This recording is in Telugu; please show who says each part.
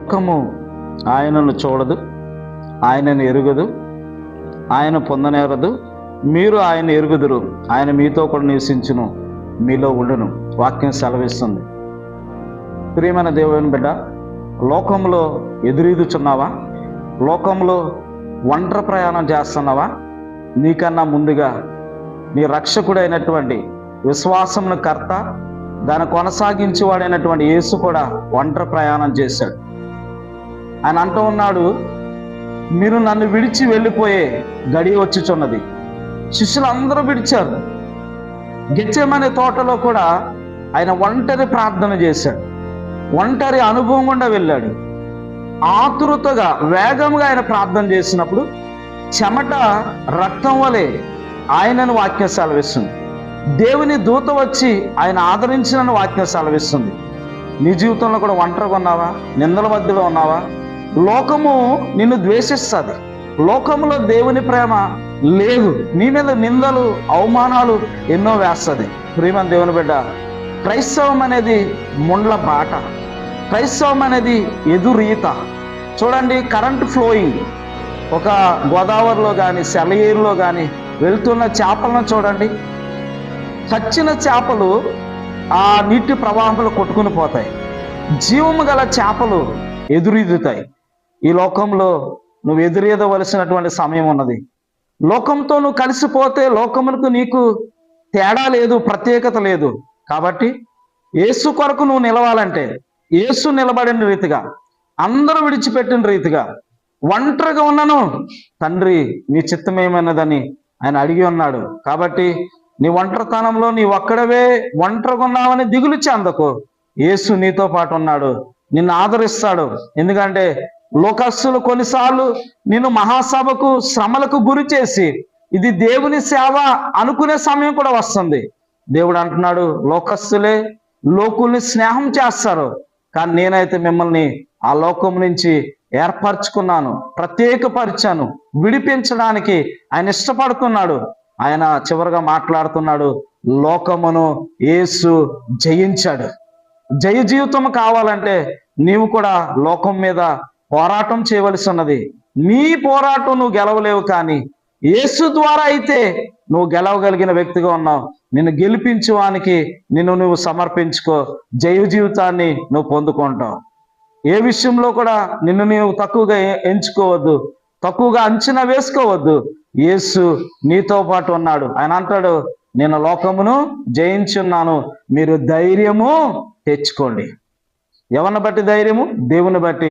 Speaker 1: లోకము ఆయనను చూడదు, ఆయనను ఎరుగదు, ఆయన పొందనేరదు. మీరు ఆయన ఎరుగుదురు, ఆయన మీతో కూడా నివసించును, మీలో ఉండును. వాక్యం సెలవిస్తుంది. ప్రియమైన దేవుని బిడ్డ, లోకంలో ఎదురీదుచున్నావా? లోకంలో ఒంటరి ప్రయాణం చేస్తున్నావా? నీకన్నా ముందుగా నీ రక్షకుడైనటువంటి విశ్వాసమును కర్త, దాన్ని కొనసాగించేవాడైనటువంటి యేసు కూడా ఒంటరి ప్రయాణం చేశాడు. ఆయన అంటూ ఉన్నాడు, మీరు నన్ను విడిచి వెళ్ళిపోయే గడియ వచ్చుచున్నది. శిష్యులందరూ విడిచారు. గెత్సేమనే తోటలో కూడా ఆయన ఒంటరి ప్రార్థన చేశాడు. ఒంటరి అనుభవం గుండా వెళ్ళాడు. ఆతురతగా వేగంగా ఆయన ప్రార్థన చేసినప్పుడు చెమట రక్తం వలె ఆయనను వాక్యం సెలవిస్తుంది. దేవుని దూత వచ్చి ఆయన ఆదరించిన వాక్యం సెలవిస్తుంది. నీ జీవితంలో కూడా ఒంటరిగా ఉన్నావా? నిందల మధ్యలో ఉన్నావా? లోకము నిన్ను ద్వేషిస్తుంది. లోకములో దేవుని ప్రేమ లేదు. నీ మీద నిందలు, అవమానాలు ఎన్నో వేస్తుంది. ప్రియమైన దేవుని బిడ్డ, క్రైస్తవం అనేది ముండ్ల బాట. క్రైస్తవం అనేది ఎదురీత. చూడండి, కరెంట్ ఫ్లోయింగ్. ఒక గోదావరిలో కానీ సెలయేరులో కానీ వెళ్తున్న చేపలను చూడండి. చచ్చిన చేపలు ఆ నీటి ప్రవాహంలో కొట్టుకుని పోతాయి. జీవము గల చేపలు ఎదురీదుతాయి. ఈ లోకంలో నువ్వు ఎదురీదవలసినటువంటి సమయం ఉన్నది. లోకంతో నువ్వు కలిసిపోతే లోకములకు నీకు తేడా లేదు, ప్రత్యేకత లేదు. కాబట్టి యేసు కొరకు నువ్వు నిలవాలంటే యేసు నిలబడిన రీతిగా, అందరూ విడిచిపెట్టిన రీతిగా, ఒంటరిగా ఉన్నాను తండ్రి నీ చిత్తమేమైనదని ఆయన అడిగి ఉన్నాడు. కాబట్టి నీ ఒంటరితనంలో నీ ఒక్కడవే ఒంటరిగా ఉన్నావని దిగులు చెందకు. యేసు నీతో పాటు ఉన్నాడు, నిన్ను ఆదరిస్తాడు. ఎందుకంటే లోకస్తులు కొన్నిసార్లు నిన్ను మహాసభకు, శ్రమలకు గురి చేసి ఇది దేవుని సేవ అనుకునే సమయం కూడా వస్తుంది. దేవుడు అంటున్నాడు, లోకస్తులే లోకుల్ని స్నేహం చేస్తారు, కానీ నేనైతే మిమ్మల్ని ఆ లోకం నుంచి ఏర్పరచుకున్నాను, ప్రత్యేకపరిచాను, విడిపించడానికి ఆయన ఇష్టపడుతున్నాడు. ఆయన చివరిగా మాట్లాడుతున్నాడు, లోకమును యేసు జయించాడు. జయ జీవితం కావాలంటే నీవు కూడా లోకం మీద పోరాటం చేయవలసి ఉన్నది. నీ పోరాటం నువ్వు గెలవలేవు, కానీ యేసు ద్వారా అయితే నువ్వు గెలవగలిగిన వ్యక్తిగా ఉన్నావు. నిన్ను గెలిపించువానికి నిన్ను నువ్వు సమర్పించుకో, జయ జీవితాన్ని నువ్వు పొందుకుంటావు. ఏ విషయంలో కూడా నిన్ను నీవు తక్కువగా ఎంచుకోవద్దు, తక్కువగా అంచనా వేసుకోవద్దు. యేసు నీతో పాటు ఉన్నాడు. ఆయన అంటాడు, నేను లోకమును జయించున్నాను, మీరు ధైర్యము తెచ్చుకోండి. ఎవరిని బట్టి ధైర్యము? దేవుని బట్టి.